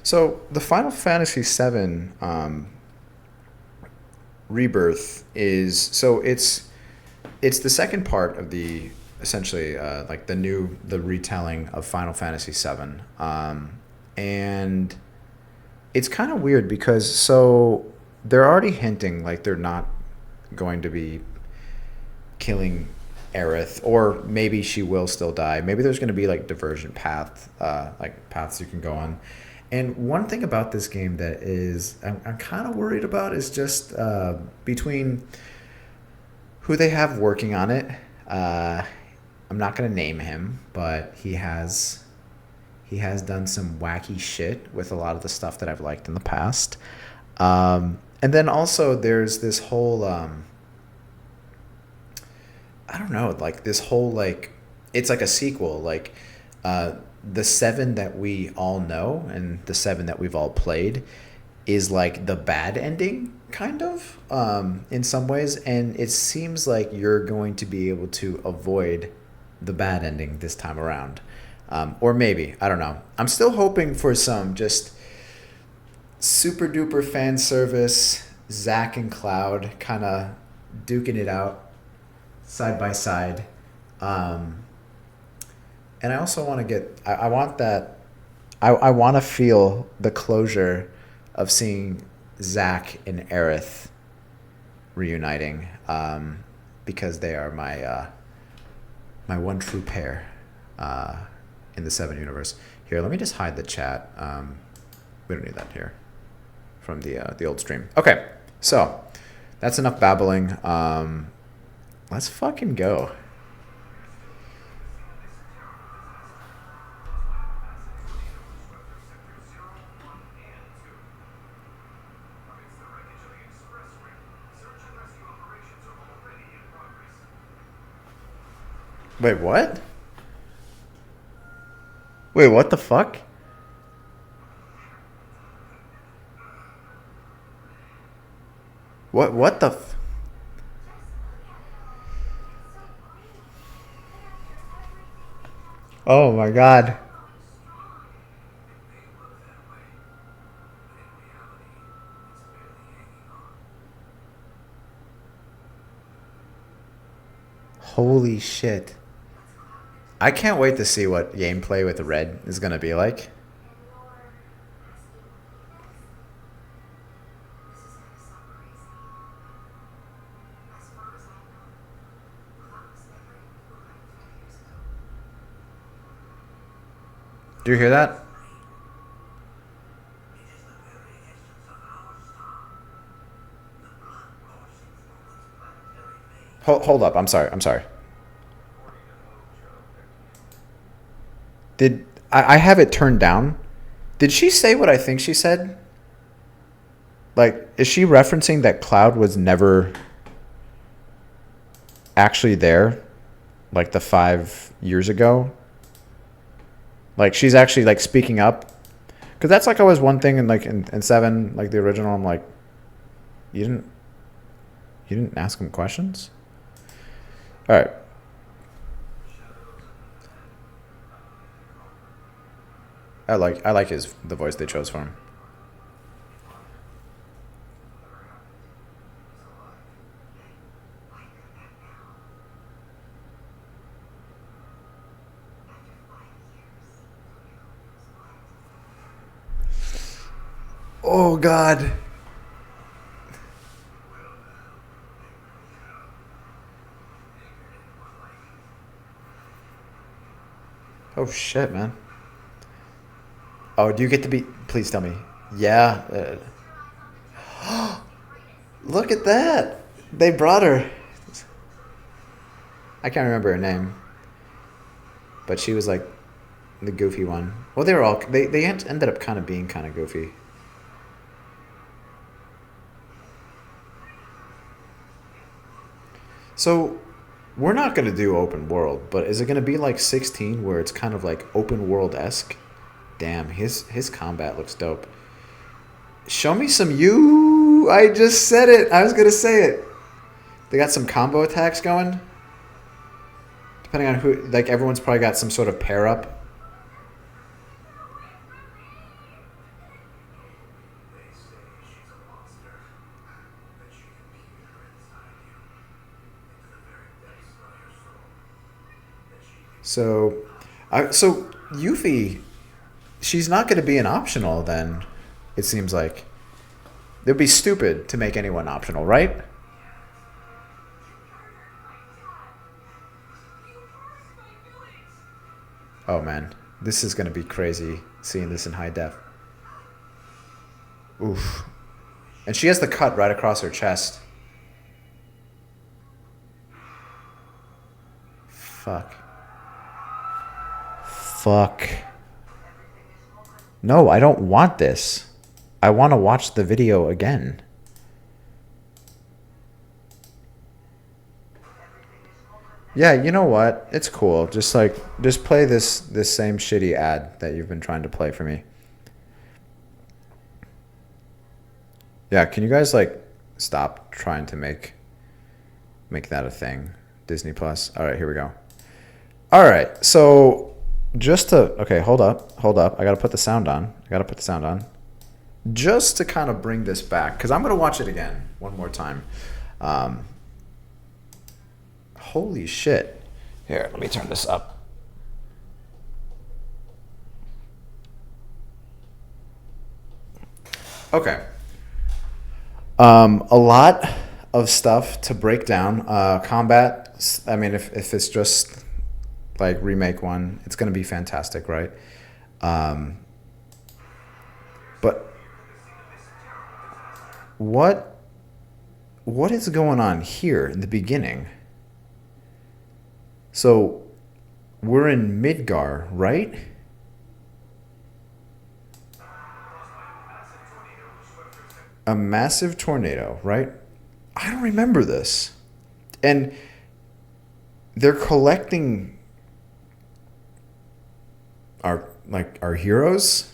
So the Final Fantasy VII Rebirth is it's the second part of the essentially like the retelling of Final Fantasy VII, and it's kind of weird because they're already hinting like they're not going to be killing Aerith, or maybe she will still die. Maybe there's going to be like divergent like paths you can go on. And one thing about this game that I'm kind of worried about is just between who they have working on it. I'm not going to name him, but he has done some wacky shit with a lot of the stuff that I've liked in the past. And then also there's this whole I don't know, like this whole like it's like a sequel, like the seven that we all know and the seven that we've all played is like the bad ending kind of in some ways, and it seems like you're going to be able to avoid the bad ending this time around. Or maybe, I don't know. I'm still hoping for some just super duper fan service, Zack and Cloud kind of duking it out side by side. And I also want to I want that, I want to feel the closure of seeing Zack and Aerith reuniting, because they are my one true pair in the Seven universe. Here, let me just hide the chat. We don't need that here from the old stream. Okay, so that's enough babbling. Let's fucking go. Wait, what? Wait, what the fuck? What the Oh my god. Holy shit. I can't wait to see what gameplay with Red is going to be like. Do you hear that? Hold up. I'm sorry. I'm sorry. I have it turned down? Did she say what I think she said? Like, is she referencing that Cloud was never actually there, like the 5 years ago? Like, she's actually like speaking up, because that's like always one thing in like in Seven, like the original. I'm like, you didn't ask him questions. All right. I like the voice they chose for him. Oh god. Oh shit, man. Oh, do you get to be? Please tell me. Yeah. Look at that. They brought her. I can't remember her name, but she was like the goofy one. Well, they were all they ended up kind of being kind of goofy. So we're not going to do open world, but is it going to be like 16 where it's kind of like open world esque? Damn, his combat looks dope. Show me some you. I just said it. I was going to say it. They got some combo attacks going. Depending on who, like everyone's probably got some sort of pair up. So, so Yuffie, she's not going to be an optional then. It seems like it'd be stupid to make anyone optional, right? Oh man, this is going to be crazy seeing this in high def. Oof. And she has the cut right across her chest. Fuck. Fuck. No, I don't want this. I want to watch the video again. Yeah, you know what? It's cool. Just play this same shitty ad that you've been trying to play for me. Yeah, can you guys like stop trying to make that a thing? Disney Plus. All right, here we go. All right. So okay, hold up. I got to put the sound on. Just to kind of bring this back cuz I'm going to watch it again one more time. Um Holy shit. Here, let me turn this up. Okay. A lot of stuff to break down. Combat, I mean, if it's just like remake one, it's going to be fantastic, right? Um, but what what is going on here in the beginning? So we're in Midgar, right? A massive tornado, right? I don't remember this. And they're collecting our heroes.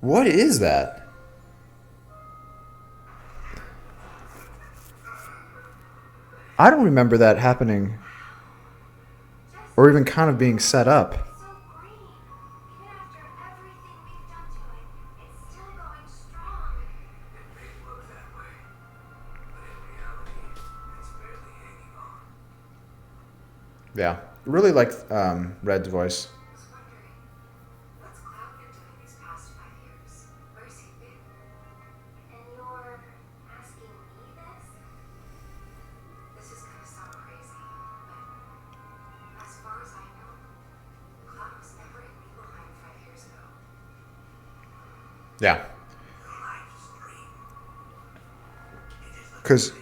What is that? I don't remember that happening or even kind of being set up. Yeah, really like Red's voice. Yeah, because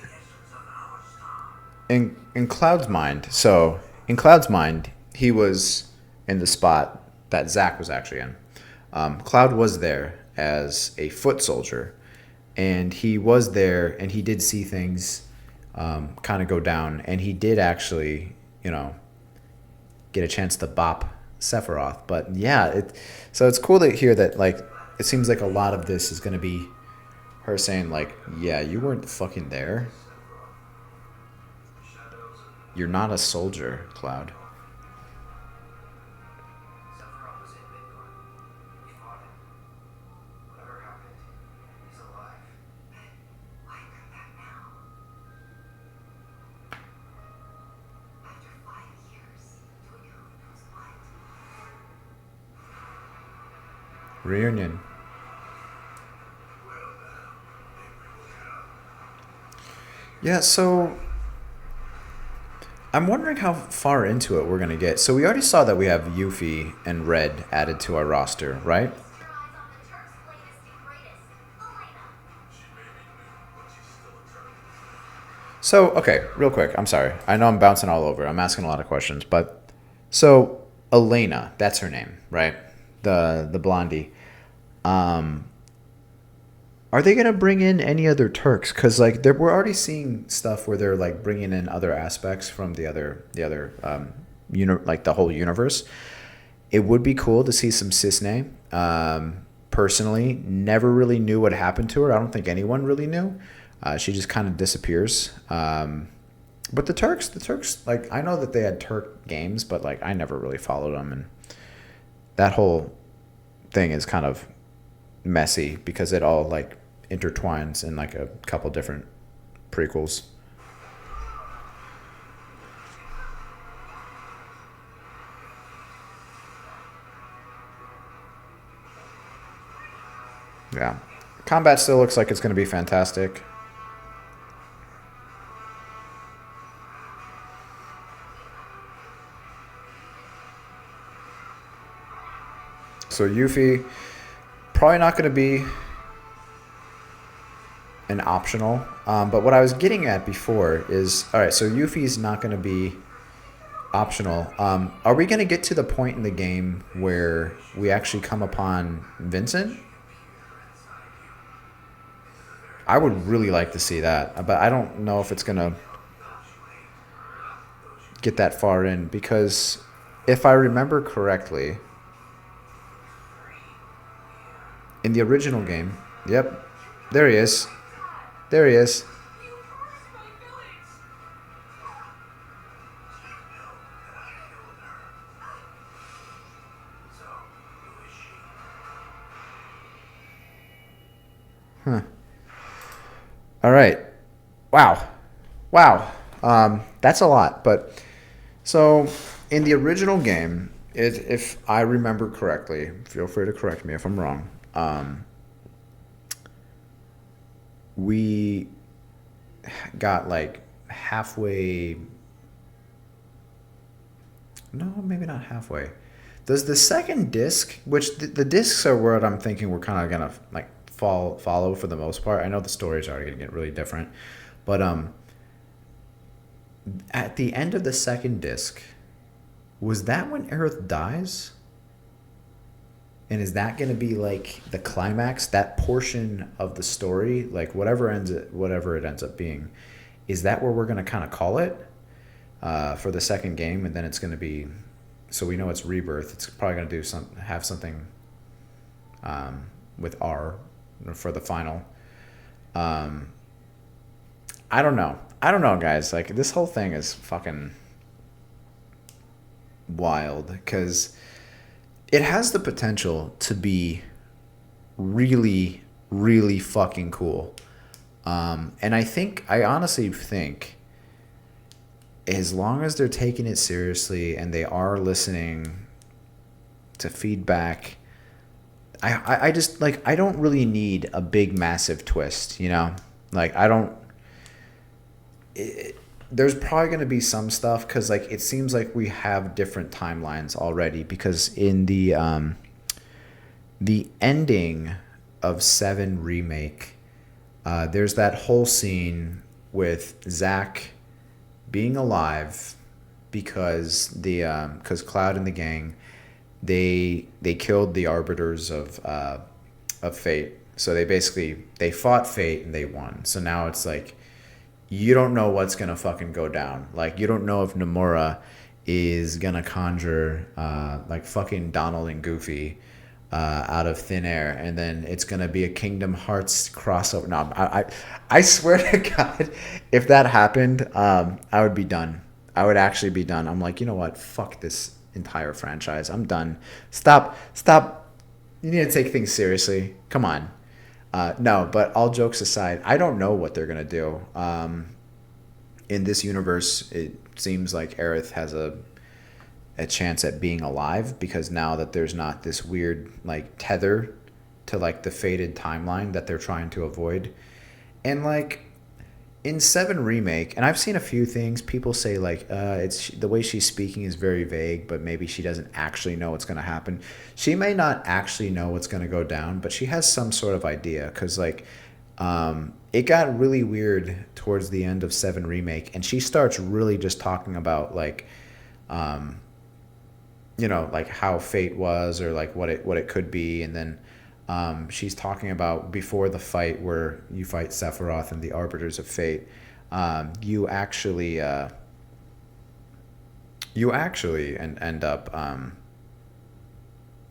in Cloud's mind, he was in the spot that Zack was actually in. Cloud was there as a foot soldier, and he was there, and he did see things kind of go down, and he did actually, you know, get a chance to bop Sephiroth. But yeah, so it's cool to hear that. Like, it seems like a lot of this is going to be her saying like, "Yeah, you weren't fucking there. You're not a soldier, Cloud." Reunion. Yeah, so I'm wondering how far into it we're gonna get. So we already saw that we have Yuffie and Red added to our roster, right? So, okay, real quick. I'm sorry. I know I'm bouncing all over. I'm asking a lot of questions, but so Elena, that's her name, right? The blondie. Um, are they gonna bring in any other Turks? Because like we're already seeing stuff where they're like bringing in other aspects from the other like the whole universe. It would be cool to see some Cisne. Personally, never really knew what happened to her. I don't think anyone really knew. She just kind of disappears. But the Turks, like I know that they had Turk games, but like I never really followed them, and that whole thing is kind of messy because it all like intertwines in like a couple different prequels. Yeah. Combat still looks like it's going to be fantastic. So Yuffie probably not going to be an optional. But what I was getting at before is, all right, so Yuffie's not going to be optional. Are we going to get to the point in the game where we actually come upon Vincent? I would really like to see that, but I don't know if it's going to get that far in because if I remember correctly, in the original game, yep, there he is. There he is. Huh. All right. Wow. Wow. That's a lot. But so in the original game, if I remember correctly, feel free to correct me if I'm wrong. We got like halfway. No, maybe not halfway. Does the second disc, which the discs are what I'm thinking we're kind of gonna like follow for the most part. I know the stories are gonna get really different, but at the end of the second disc, was that when Aerith dies? And is that going to be like the climax, that portion of the story, like whatever it ends up being, is that where we're going to kind of call it for the second game, and then it's going to be, so we know it's Rebirth. It's probably going to have something with R for the final. I don't know. I don't know, guys. Like this whole thing is fucking wild because it has the potential to be really, really fucking cool. And I honestly think as long as they're taking it seriously and they are listening to feedback, I just, like, I don't really need a big, massive twist, you know? Like, I don't... there's probably going to be some stuff because like it seems like we have different timelines already because in the ending of 7 remake there's that whole scene with Zack being alive because because Cloud and the gang they killed the arbiters of fate, so they fought fate and they won. So now it's like you don't know what's gonna fucking go down. Like you don't know if Nomura is gonna conjure like fucking Donald and Goofy out of thin air, and then it's gonna be a Kingdom Hearts crossover. No, I swear to God, if that happened, I would be done. I would actually be done. I'm like, you know what? Fuck this entire franchise. I'm done. Stop. You need to take things seriously. Come on. No, but all jokes aside, I don't know what they're going to do. In this universe, it seems like Aerith has a chance at being alive because now that there's not this weird like tether to like the fated timeline that they're trying to avoid. And like in 7 remake, and I've seen a few things, people say like it's the way she's speaking is very vague, but maybe she doesn't actually know what's going to happen. She may not actually know what's going to go down, but she has some sort of idea because like it got really weird towards the end of 7 remake, and she starts really just talking about like you know, like how fate was or like what it could be, and then she's talking about before the fight where you fight Sephiroth and the Arbiters of Fate, you actually end up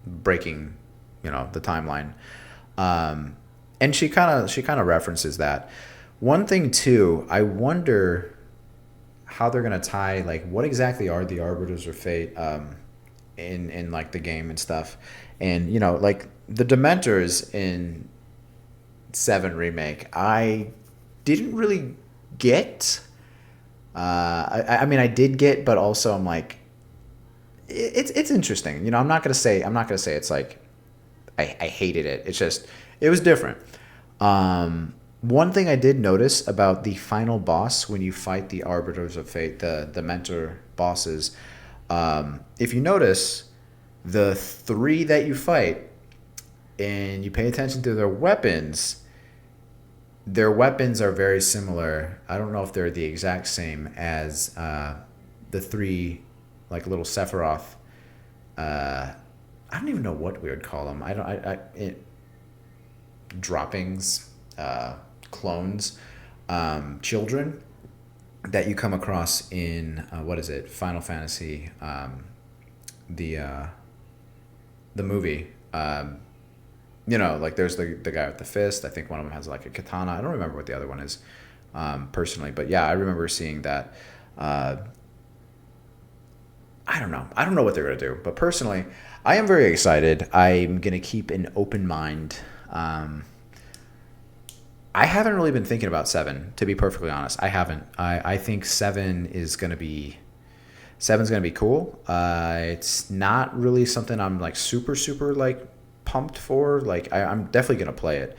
breaking, you know, the timeline, and she kind of references that. One thing too, I wonder how they're gonna tie like what exactly are the Arbiters of Fate in like the game and stuff. And like the Dementors in 7 remake, I didn't really get. I mean, I did get, but also I'm like, it's interesting. I'm not gonna say it's like I hated it. It's just it was different. One thing I did notice about the final boss when you fight the Arbiters of Fate, the mentor bosses, if you notice, the 3 that you fight and you pay attention to their weapons are very similar. I don't know if they're the exact same as the 3 like little Sephiroth. I don't even know what we would call them. I don't. Droppings, clones, children that you come across in what is it? Final Fantasy, the uh, the movie. Like there's the guy with the fist. I think one of them has like a katana. I don't remember what the other one is, personally, but yeah, I remember seeing that. Uh, I don't know. I don't know what they're gonna do, but personally, I am very excited. I'm gonna keep an open mind. I haven't really been thinking about 7, to be perfectly honest. I haven't. I think seven's gonna be cool. It's not really something I'm like super super like pumped for. Like I'm definitely gonna play it,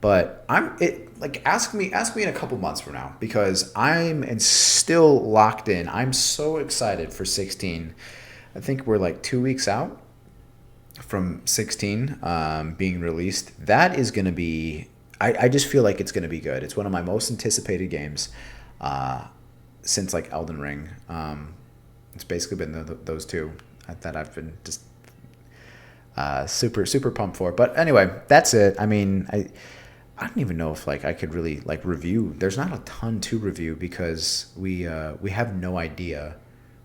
but ask me in a couple months from now because I'm and still locked in. I'm so excited for 16. I think we're like 2 weeks out from 16 being released. That is gonna be. I just feel like it's gonna be good. It's one of my most anticipated games uh, since like Elden Ring. It's basically been those two that I've been just super super pumped for. But anyway, that's it. I mean, I don't even know if like I could really like review. There's not a ton to review because we have no idea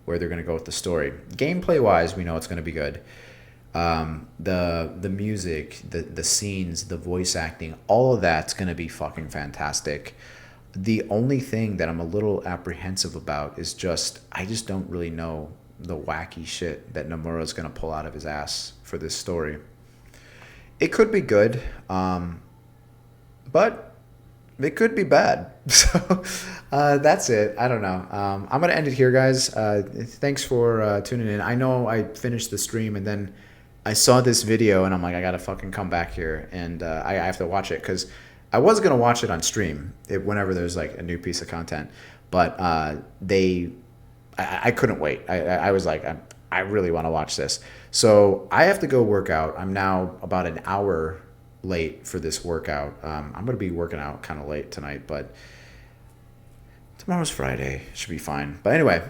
where they're gonna go with the story. Gameplay wise, we know it's gonna be good. The music, the scenes, the voice acting, all of that's gonna be fucking fantastic. The only thing that I'm a little apprehensive about is I just don't really know the wacky shit that Nomura's gonna pull out of his ass for this story. It could be good, but it could be bad. So that's it. I don't know. I'm gonna end it here, guys. Thanks for tuning in. I know I finished the stream and then I saw this video and I'm like, I gotta fucking come back here and I have to watch it because I was gonna watch it on stream whenever there's like a new piece of content, but I couldn't wait. I was like, I really want to watch this, so I have to go work out. I'm now about an hour late for this workout. I'm gonna be working out kind of late tonight, but tomorrow's Friday, should be fine. But anyway,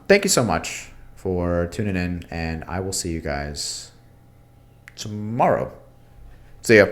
thank you so much for tuning in, and I will see you guys tomorrow. See ya.